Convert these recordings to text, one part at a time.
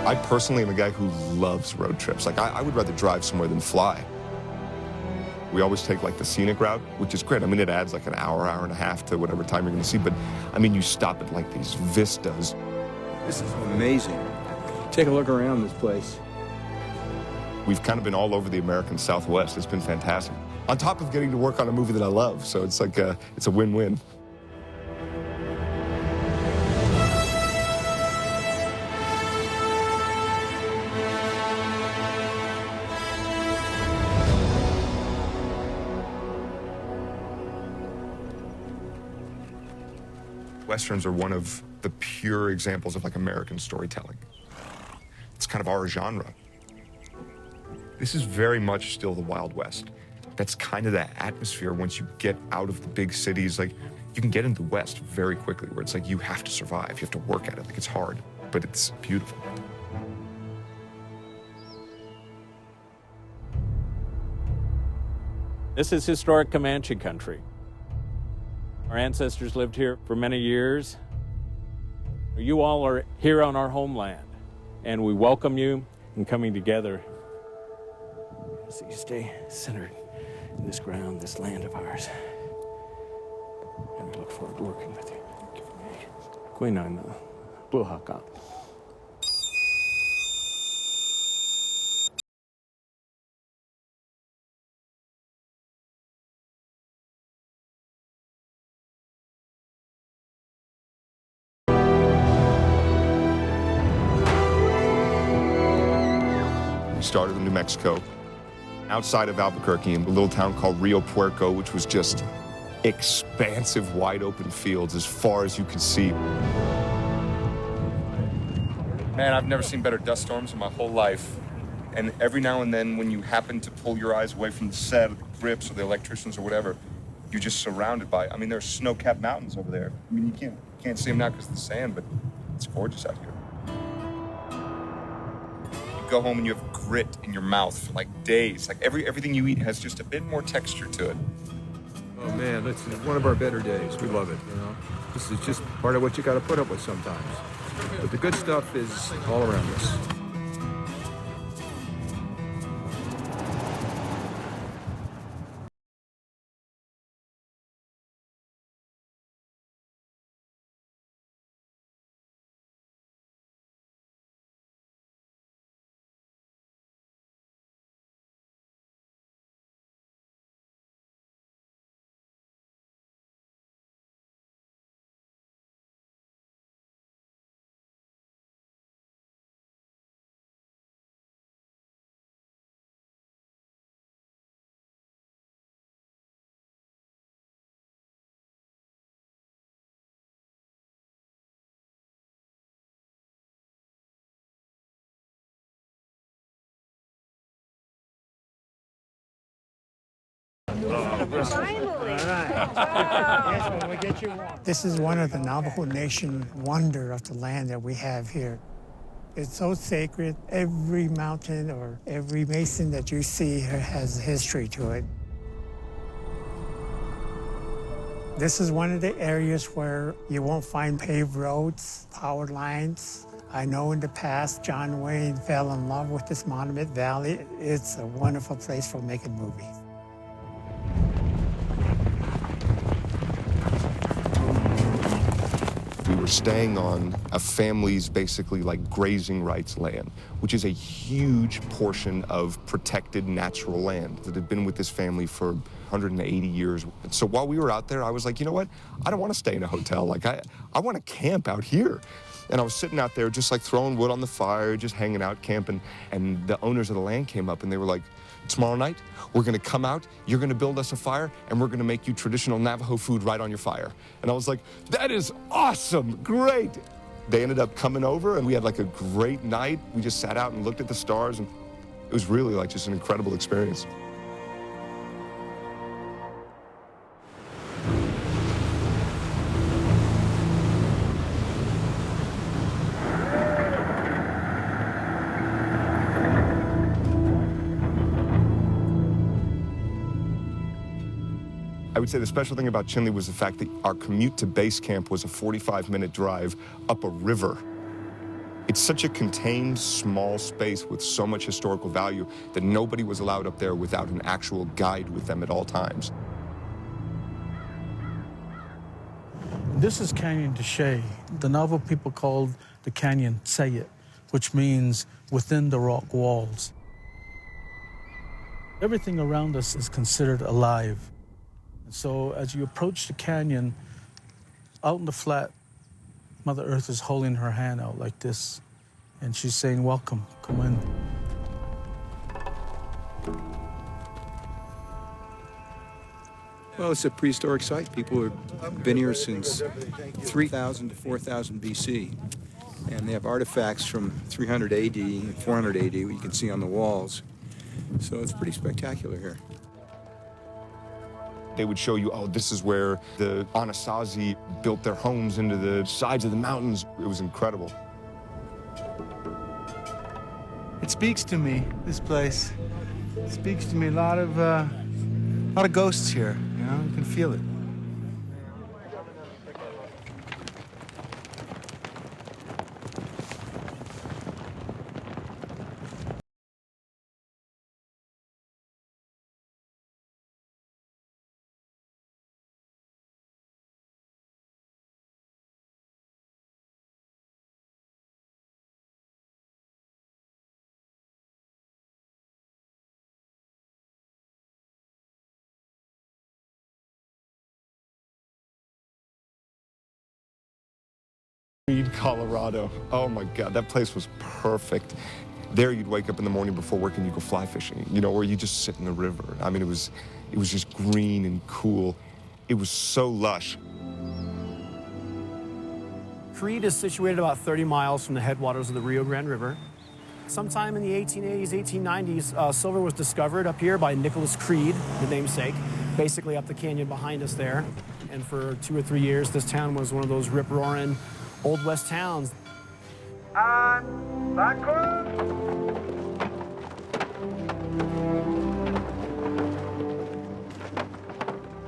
I personally am a guy who loves road trips. Like, I would rather drive somewhere than fly. We always take like the scenic route, which is great. I mean, it adds like an hour, hour and a half to whatever time you're gonna see, but I mean, you stop at like these vistas. This is amazing. Take a look around this place. We've kind of been all over the American Southwest. It's been fantastic. On top of getting to work on a movie that I love, so it's like it's a win-win. Westerns are one of the pure examples of like American storytelling. It's kind of our genre. This is very much still the Wild West. That's kind of the atmosphere once you get out of the big cities. Like, you can get into the West very quickly, where it's like you have to survive, you have to work at it. Like, it's hard, but it's beautiful. This is historic Comanche country. Our ancestors lived here for many years. You all are here on our homeland, and we welcome you in coming together. So you stay centered in this ground, this land of ours. And we look forward to working with you. Kuinana, Buhaka. We started in New Mexico, outside of Albuquerque, in a little town called Rio Puerco, which was just expansive, wide open fields as far as you could see. Man, I've never seen better dust storms in my whole life. And every now and then, when you happen to pull your eyes away from the set or the grips or the electricians or whatever, you're just surrounded by, I mean, there's snow-capped mountains over there. I mean, you can't see them now because of the sand, but it's gorgeous out here. Go home and you have grit in your mouth for like days. Like everything you eat has just a bit more texture to it. Oh man, it's one of our better days. We love it, you know. This is just part of what you got to put up with sometimes. But the good stuff is all around us. This is one of the Navajo Nation wonder of the land that we have here. It's so sacred. Every mountain or every mason that you see here has a history to it. This is one of the areas where you won't find paved roads, power lines. I know in the past, John Wayne fell in love with this Monument Valley. It's a wonderful place for making movies. We were staying on a family's basically like grazing rights land, which is a huge portion of protected natural land that had been with this family for 180 years. And so while we were out there, I was like, you know what? I don't want to stay in a hotel. Like, I want to camp out here. And I was sitting out there just like throwing wood on the fire, just hanging out, camping. And the owners of the land came up and they were like, tomorrow night, we're gonna come out, you're gonna build us a fire, and we're gonna make you traditional Navajo food right on your fire. And I was like, that is awesome, great. They ended up coming over and we had like a great night. We just sat out and looked at the stars, and it was really like just an incredible experience. I would say the special thing about Chinle was the fact that our commute to base camp was a 45-minute drive up a river. It's such a contained, small space with so much historical value that nobody was allowed up there without an actual guide with them at all times. This is Canyon de Chelly. The novel people called the canyon Say It, which means within the rock walls. Everything around us is considered alive. And so as you approach the canyon, out in the flat, Mother Earth is holding her hand out like this, and she's saying, welcome, come in. Well, it's a prehistoric site. People have been here since 3000 to 4000 BC. And they have artifacts from 300 AD and 400 AD, what you can see on the walls. So it's pretty spectacular here. They would show you, oh, this is where the Anasazi built their homes into the sides of the mountains. It was incredible. It speaks to me, this place. It speaks to me. A lot of ghosts here, you know, you can feel it. Colorado. Oh my God, that place was perfect. There you'd wake up in the morning before work and you go fly fishing, you know, or you just sit in the river. I mean, it was just green and cool. It was so lush. Creede is situated about 30 miles from the headwaters of the Rio Grande River. Sometime in the 1880s, 1890s, silver was discovered up here by Nicholas Creede, the namesake, basically up the canyon behind us there. And for 2 or 3 years, this town was one of those rip-roaring Old West towns.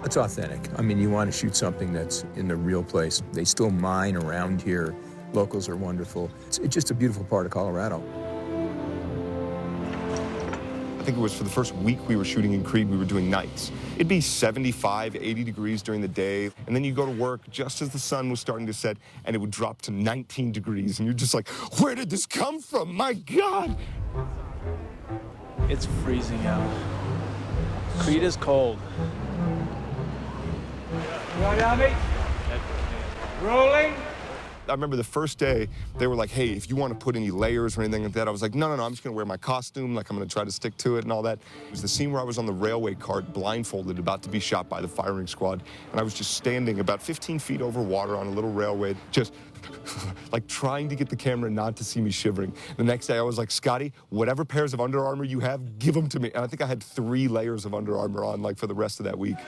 It's authentic. I mean, you want to shoot something that's in the real place. They still mine around here. Locals are wonderful. It's just a beautiful part of Colorado. I think it was for the first week we were shooting in Creede, we were doing nights. It'd be 75, 80 degrees during the day, and then you go to work just as the sun was starting to set, and it would drop to 19 degrees, and you're just like, where did this come from? My God! It's freezing out. Creede is cold. Rolling. I remember the first day, they were like, hey, if you want to put any layers or anything like that, I was like, no, I'm just going to wear my costume, like I'm going to try to stick to it and all that. It was the scene where I was on the railway cart, blindfolded, about to be shot by the firing squad, and I was just standing about 15 feet over water on a little railway, just like trying to get the camera not to see me shivering. The next day, I was like, Scotty, whatever pairs of Under Armour you have, give them to me. And I think I had 3 layers of Under Armour on, like, for the rest of that week.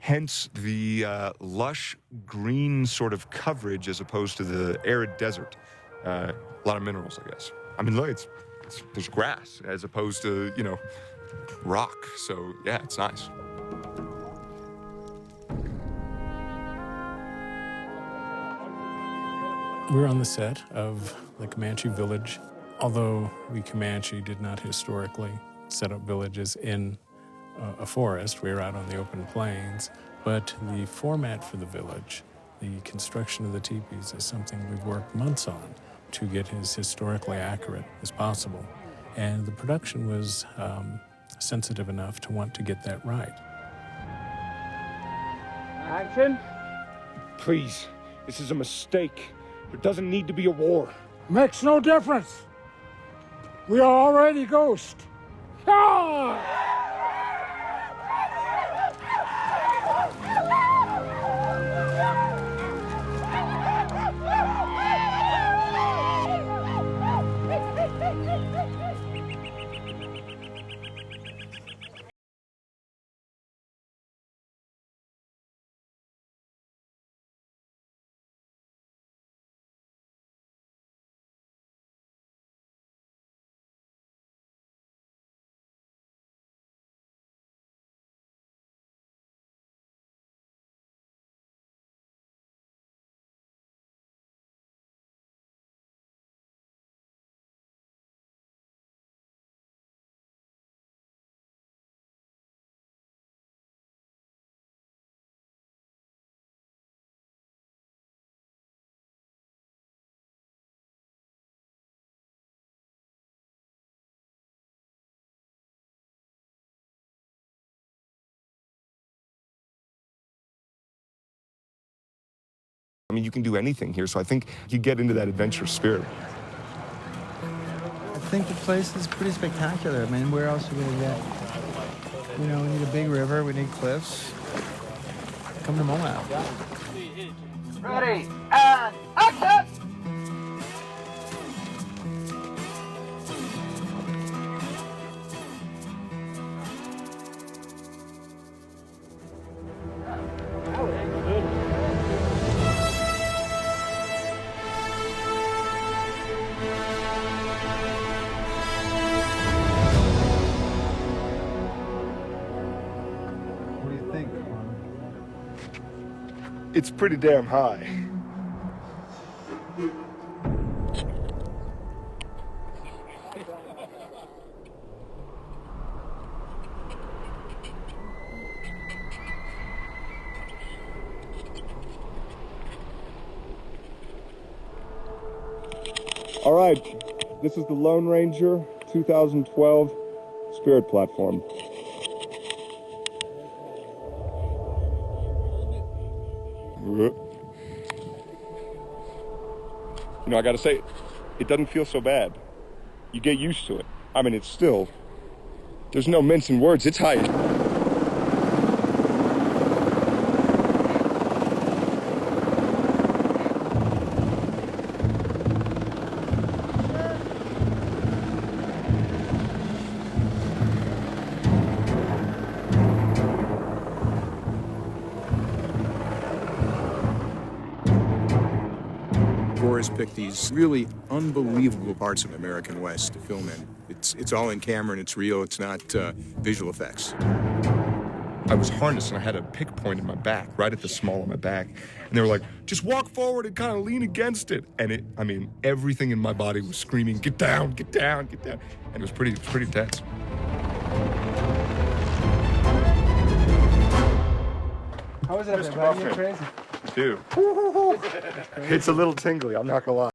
Hence the lush green sort of coverage as opposed to the arid desert. A lot of minerals, I guess. I mean, look, there's grass as opposed to, you know, rock. So, yeah, it's nice. We're on the set of the Comanche village. Although we Comanche did not historically set up villages in a forest, we were out on the open plains, but the format for the village, the construction of the teepees, is something we've worked months on to get as historically accurate as possible. And the production was sensitive enough to want to get that right. Action. Please, this is a mistake. There doesn't need to be a war. Makes no difference. We are already ghosts. Ah! I mean, you can do anything here, so I think you get into that adventure spirit. I think the place is pretty spectacular. I mean, where else are we gonna get? You know, we need a big river, we need cliffs. Come to Moab. Ready, and action! What do you think? It's pretty damn high. All right, this is the Lone Ranger 2012 Spirit Platform. You know, I gotta say, it doesn't feel so bad. You get used to it. I mean, it's still, there's no mincing words, it's high. Has picked these really unbelievable parts of the American West to film in. It's all in camera and it's real. It's not visual effects. I was harnessed and I had a pick point in my back, right at the small of my back. And they were like, just walk forward and kind of lean against it. And I mean, everything in my body was screaming, get down, get down, get down. And it was pretty intense. How is it up there, buddy? You're crazy. Dude, it's a little tingly, I'm not gonna lie.